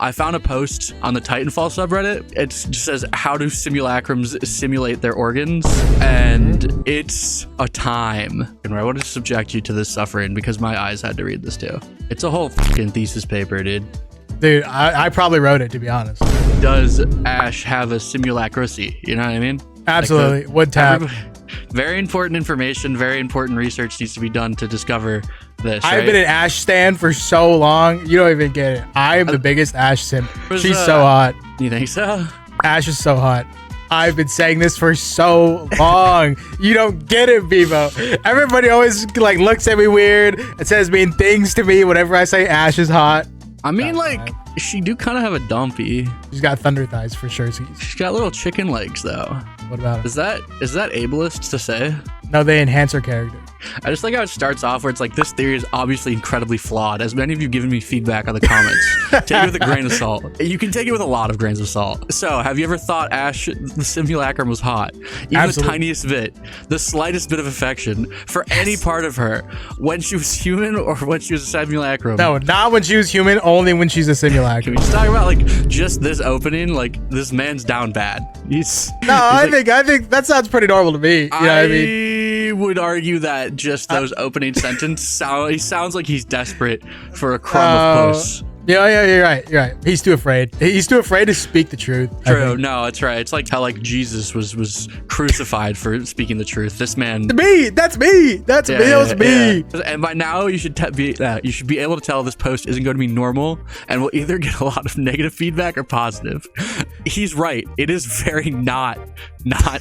I found a post on the Titanfall subreddit. It just says, how do simulacrums simulate their organs? And it's a time. And I want to subject you to this suffering because my eyes had to read this too. It's a whole fucking thesis paper, dude. Dude, I probably wrote it, to be honest. Does Ash have a simulacracy? You know what I mean? Absolutely. Like would tap. Very important information, very important research needs to be done to discover this. I've been an Ash stan for so long. You don't even get it. I am the biggest Ash simp. She's so hot. You think so? Ash is so hot. I've been saying this for so long. You don't get it, Bevo. Everybody always like looks at me weird and says mean things to me whenever I say Ash is hot. I mean, like, she do kind of have a dumpy. She's got thunder thighs for sure. She's got little chicken legs, though. What about it? Is that ableist to say? No, they enhance her character. I just like how it starts off where it's like, this theory is obviously incredibly flawed. As many of you given me feedback on the comments, take it with a grain of salt. You can take it with a lot of grains of salt. So, have you ever thought Ash, the simulacrum, was hot? Even Absolutely. the tiniest bit, the slightest bit of affection for any part of her, when she was human or when she was a simulacrum? No, not when she was human, only when she's a Can simulacrum. we just talk about like just this opening? Like, this man's down bad. I think that sounds pretty normal to me. You know what I mean? would argue that just those opening sentence he sounds like he's desperate for a crumb of puss. Yeah, you're right. He's too afraid. He's too afraid to speak the truth. True. No, it's right. It's like how like Jesus was crucified for speaking the truth. This man. That's me. That was me. Yeah. And by now you should be able to tell this post isn't going to be normal and will either get a lot of negative feedback or positive. He's right. It is very not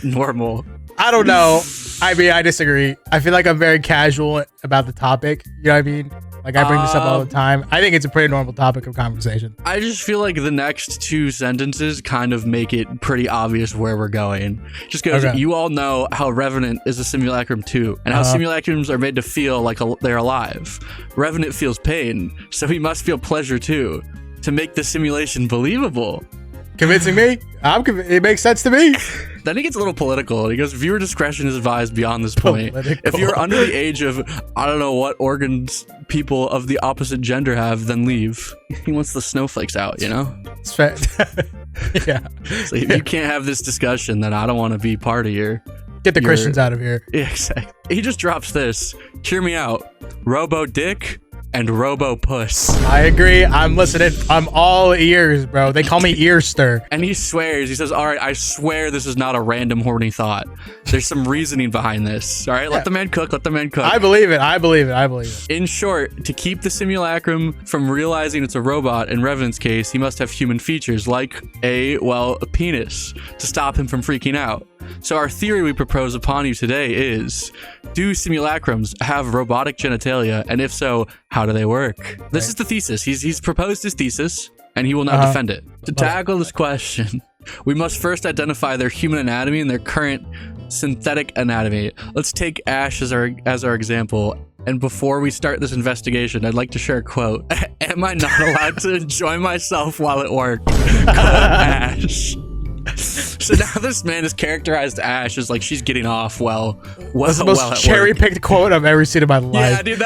normal. I don't know. I mean, I disagree. I feel like I'm very casual about the topic. You know what I mean? Like, I bring this up all the time. I think it's a pretty normal topic of conversation. I just feel like the next two sentences kind of make it pretty obvious where we're going. Just goes, You all know how Revenant is a simulacrum too, and how simulacrums are made to feel like they're alive. Revenant feels pain, so he must feel pleasure too, to make the simulation believable. Convincing me? It makes sense to me. Then he gets a little political. He goes, viewer discretion is advised beyond this point. If you're under the age of, I don't know what organs people of the opposite gender have, then leave. He wants the snowflakes out, you know? It's fair. Yeah. So if you can't have this discussion, then I don't want to be part of your... Get the Christians out of here. Yeah, exactly. He just drops this. Hear me out. Robo Dick and Robo Puss. I agree. I'm listening. I'm all ears, bro. They call me Earster. And he swears. He says, all right, I swear this is not a random horny thought. There's some reasoning behind this. All right, let the man cook. Let the man cook. I believe it. In short, to keep the simulacrum from realizing it's a robot, in Revenant's case, he must have human features like a penis to stop him from freaking out. So our theory we propose upon you today is, do simulacrums have robotic genitalia? And if so, how do they work? This is the thesis. He's proposed his thesis, and he will now defend it. To tackle this question, we must first identify their human anatomy and their current synthetic anatomy. Let's take Ash as our example. And before we start this investigation, I'd like to share a quote. Am I not allowed to enjoy myself while at work? Ash. So now this man is characterized Ash as like she's getting off That's the most cherry-picked quote I've ever seen in my life. Yeah, dude,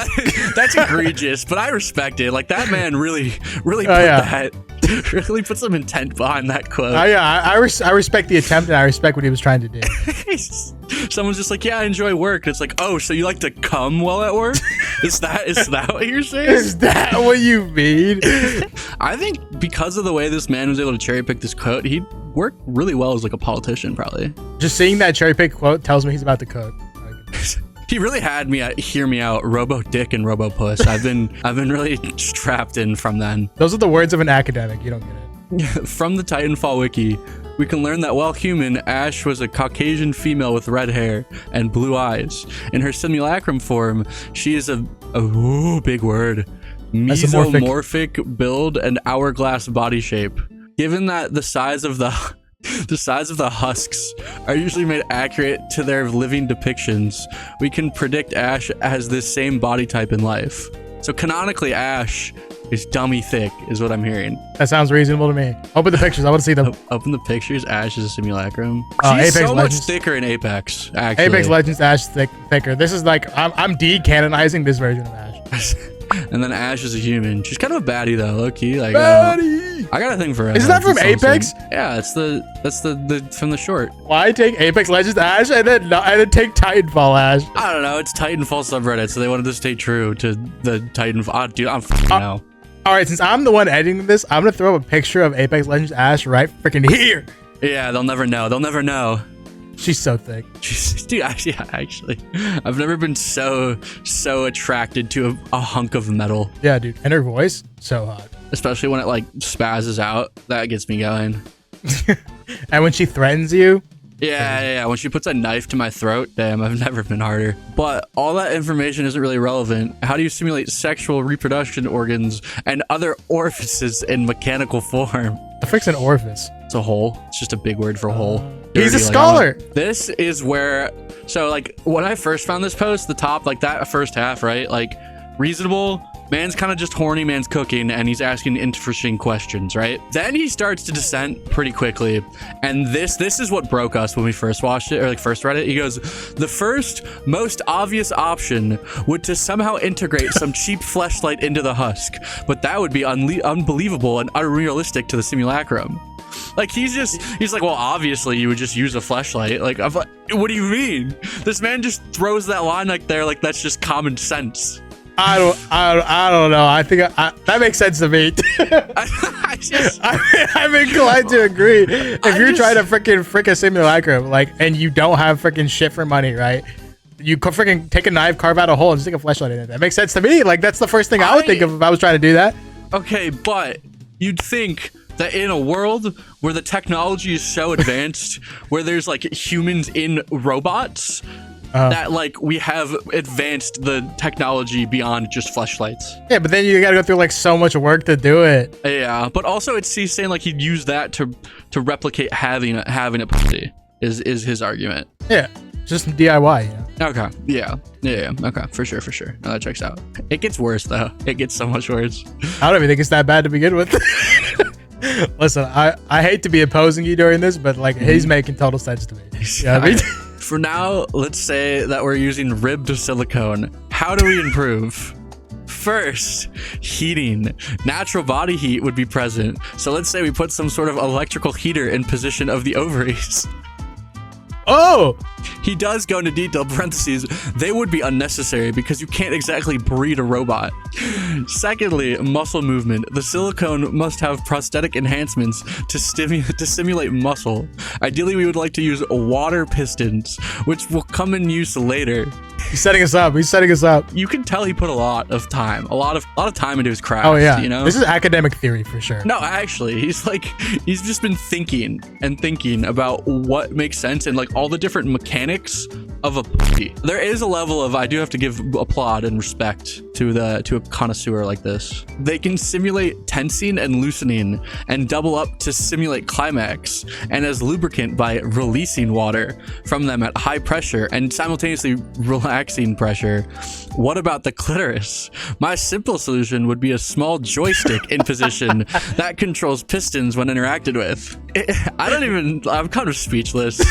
that's egregious, but I respect it. Like, that man really put some intent behind that quote. I respect the attempt, and I respect what he was trying to do. Someone's just like, yeah, I enjoy work. It's like, oh, so you like to come while at work? Is that what you're saying? Is that what you mean? I think because of the way this man was able to cherry pick this quote, he'd work really well as like a politician, probably. Just seeing that cherry pick quote tells me he's about to cook. He really had me at hear me out, Robo Dick and Robo Puss. I've been really trapped in from then. Those are the words of an academic. You don't get it. From the Titanfall wiki, we can learn that while human, Ash was a Caucasian female with red hair and blue eyes. In her simulacrum form, she is a big word, mesomorphic build and hourglass body shape. Given that the size of the husks are usually made accurate to their living depictions, we can predict Ash has this same body type in life. So canonically, Ash is dummy thick, is what I'm hearing. That sounds reasonable to me. Open the pictures. I want to see them. Open the pictures. Ash is a simulacrum. Apex She's so Legends. much thicker in Apex, actually. Apex Legends Ash thicker. This is like, I'm de-canonizing this version of Ash. And then Ash is a human. She's kind of a baddie though, low key. Like, Baddie! I got a thing for her. Isn't that from Apex? Yeah, that's the from the short. Why take Apex Legends Ash and then take Titanfall Ash? I don't know. It's Titanfall subreddit, so they wanted to stay true to the Titanfall. Dude, I'm f***ing now. All right, since I'm the one editing this, I'm gonna throw up a picture of Apex Legends Ash right freaking here. Yeah, they'll never know. They'll never know. She's so thick. Dude, actually, I've never been so attracted to a hunk of metal. Yeah, dude, and her voice, so hot. Especially when it like spazzes out, that gets me going. And when she threatens you. Yeah. When she puts a knife to my throat, damn, I've never been harder. But all that information isn't really relevant. How do you simulate sexual reproduction organs and other orifices in mechanical form? The frick's an orifice. It's a hole. It's just a big word for hole. He's a scholar. This is where, so like when I first found this post, the top, like that first half, right? Like reasonable, man's kind of just horny, man's cooking, and he's asking interesting questions, right? Then he starts to descend pretty quickly. And this is what broke us when we first watched it, or like first read it. He goes, the first most obvious option would to somehow integrate some cheap fleshlight into the husk, but that would be unbelievable and unrealistic to the simulacrum. Like he's like, well, obviously you would just use a fleshlight. Like, what do you mean? This man just throws that line like there, like that's just common sense. I don't know. I think that makes sense to me. I'm inclined to agree. If you're trying to frick a simulacrum, like, and you don't have freaking shit for money, right? You could freaking take a knife, carve out a hole, and just stick a fleshlight in it. That makes sense to me. Like, that's the first thing I would think of if I was trying to do that. Okay, but you'd think that in a world where the technology is so advanced, where there's like humans in robots, that like we have advanced the technology beyond just fleshlights. Yeah, but then you gotta go through like so much work to do it. Yeah, but also he's saying like he'd use that to replicate having a pussy is his argument. Yeah, just DIY, you know? Okay, yeah, okay, for sure. No, that checks out. It gets worse though. It gets so much worse. I don't even think it's that bad to begin with. Listen, I hate to be opposing you during this, but like he's making total sense to me. You know what I mean? For now, let's say that we're using ribbed silicone. How do we improve? First, heating. Natural body heat would be present. So let's say we put some sort of electrical heater in position of the ovaries. Oh! He does go into detail, parentheses, they would be unnecessary because you can't exactly breed a robot. Secondly, muscle movement. The silicone must have prosthetic enhancements to simulate muscle. Ideally, we would like to use water pistons, which will come in use later. He's setting us up. You can tell he put a lot of time into his craft. Oh yeah, you know, this is academic theory for sure. No, actually, he's just been thinking about what makes sense and like all the different mechanics of a puppy. There is a level of, I do have to give applaud and respect to a connoisseur like this. They can simulate tensing and loosening and double up to simulate climax and as lubricant by releasing water from them at high pressure and simultaneously relaxing pressure. What about the clitoris? My simple solution would be a small joystick in position that controls pistons when interacted with. I'm kind of speechless.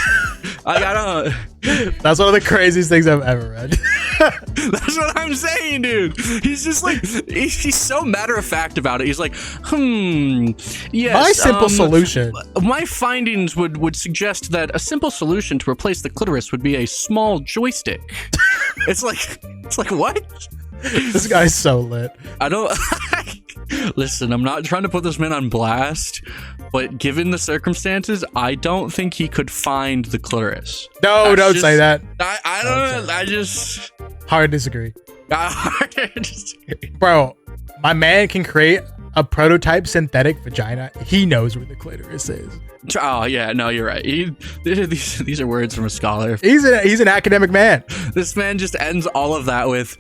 That's one of the craziest things I've ever read. That's what I'm saying, dude. He's just like, he's so matter of fact about it. He's like, yes. My simple solution. My findings would suggest that a simple solution to replace the clitoris would be a small joystick. It's like what? This guy's so lit. I don't listen, I'm not trying to put this man on blast, but given the circumstances, I don't think he could find the clitoris. No, don't say that. I don't know. I just hard disagree. Bro, my man can create a prototype synthetic vagina. He knows where the clitoris is. Oh yeah, no, you're right. These are words from a scholar. He's an academic man. This man just ends all of that with,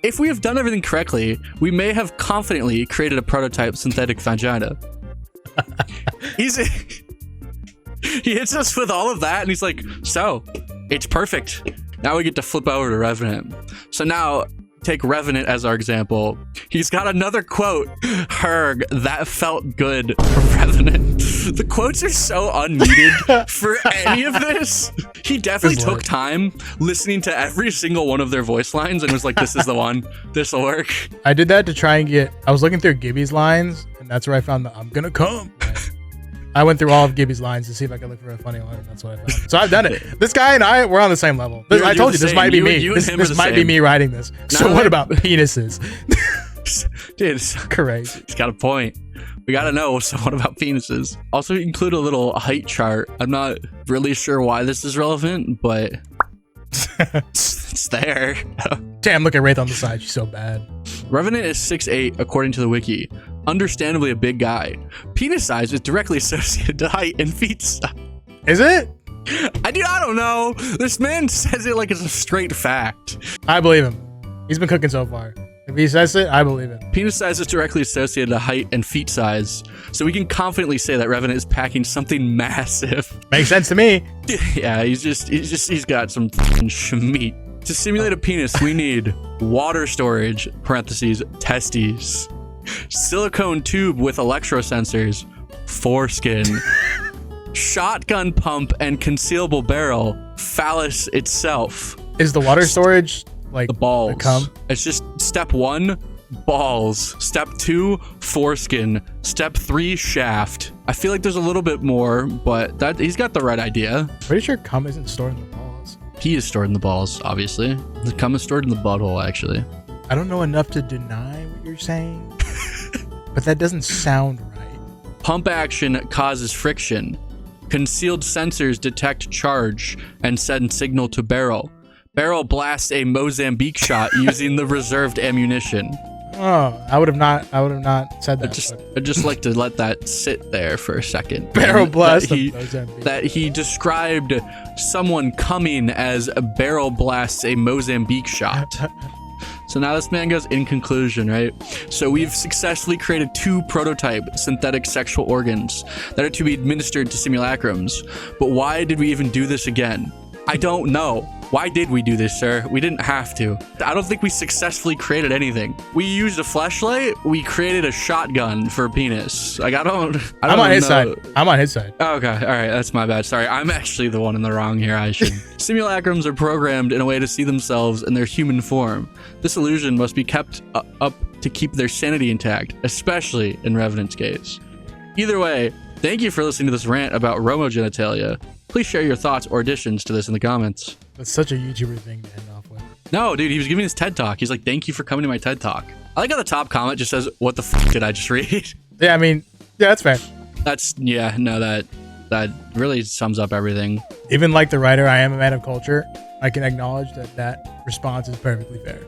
if we have done everything correctly, we may have confidently created a prototype synthetic vagina. He hits us with all of that and he's like, so it's perfect. Now we get to flip over to Revenant. So now take Revenant as our example, he's got another quote. Herg, that felt good. Revenant. The quotes are so unneeded for any of this. He definitely took time listening to every single one of their voice lines and was like, this is the one. This will work. I did that to try and get, I was looking through Gibby's lines, and that's where I found the I'm gonna come. I went through all of Gibby's lines to see if I could look for a funny one, and that's what I found. So I've done it. This guy and I, we're on the same level. I told you, this might be me. This might be me writing this. So what about penises? Dude, it's crazy. He's got a point. We gotta know somewhat about penises. Also include a little height chart. I'm not really sure why this is relevant, but it's there. Damn, look at Wraith on the side. She's so bad. Revenant is 6'8", according to the wiki. Understandably a big guy. Penis size is directly associated to height and feet size. Is it? I don't know. This man says it like it's a straight fact. I believe him. He's been cooking so far. If he says it, I believe it. Penis size is directly associated to height and feet size, so we can confidently say that Revenant is packing something massive. Makes sense to me. Yeah, he's got some fucking schmeat. To simulate a penis, we need water storage, parentheses, testes, silicone tube with electrosensors, foreskin, shotgun pump and concealable barrel, phallus itself. Is the water storage like the balls? The cum? It's just step 1, balls. Step 2, foreskin. Step 3, shaft. I feel like there's a little bit more, but that he's got the right idea. Pretty sure cum isn't stored in the balls. Pee is stored in the balls, obviously. The cum is stored in the butthole, actually. I don't know enough to deny what you're saying, but that doesn't sound right. Pump action causes friction. Concealed sensors detect charge and send signal to barrel. Barrel blasts a Mozambique shot using the reserved ammunition. Oh, I would have not said that. I'd just like to let that sit there for a second. Barrel blast. That he described someone coming as a barrel blasts a Mozambique shot. So now this man goes, in conclusion, right? So we've successfully created 2 prototype synthetic sexual organs that are to be administered to simulacrums. But why did we even do this again? I don't know. Why did we do this, sir? We didn't have to. I don't think we successfully created anything. We used a fleshlight. We created a shotgun for a penis. Like, I'm on his side. I'm on his side. Okay. All right. That's my bad. Sorry. I'm actually the one in the wrong here. I should. Simulacrums are programmed in a way to see themselves in their human form. This illusion must be kept up to keep their sanity intact, especially in Revenant's case. Either way, thank you for listening to this rant about Romogenitalia. Please share your thoughts or additions to this in the comments. That's such a YouTuber thing to end off with. No, dude, he was giving his TED Talk. He's like, thank you for coming to my TED Talk. I like how the top comment just says, what the fuck did I just read? Yeah, I mean, yeah, that's fair. That really sums up everything. Even like the writer, I am a man of culture, I can acknowledge that response is perfectly fair.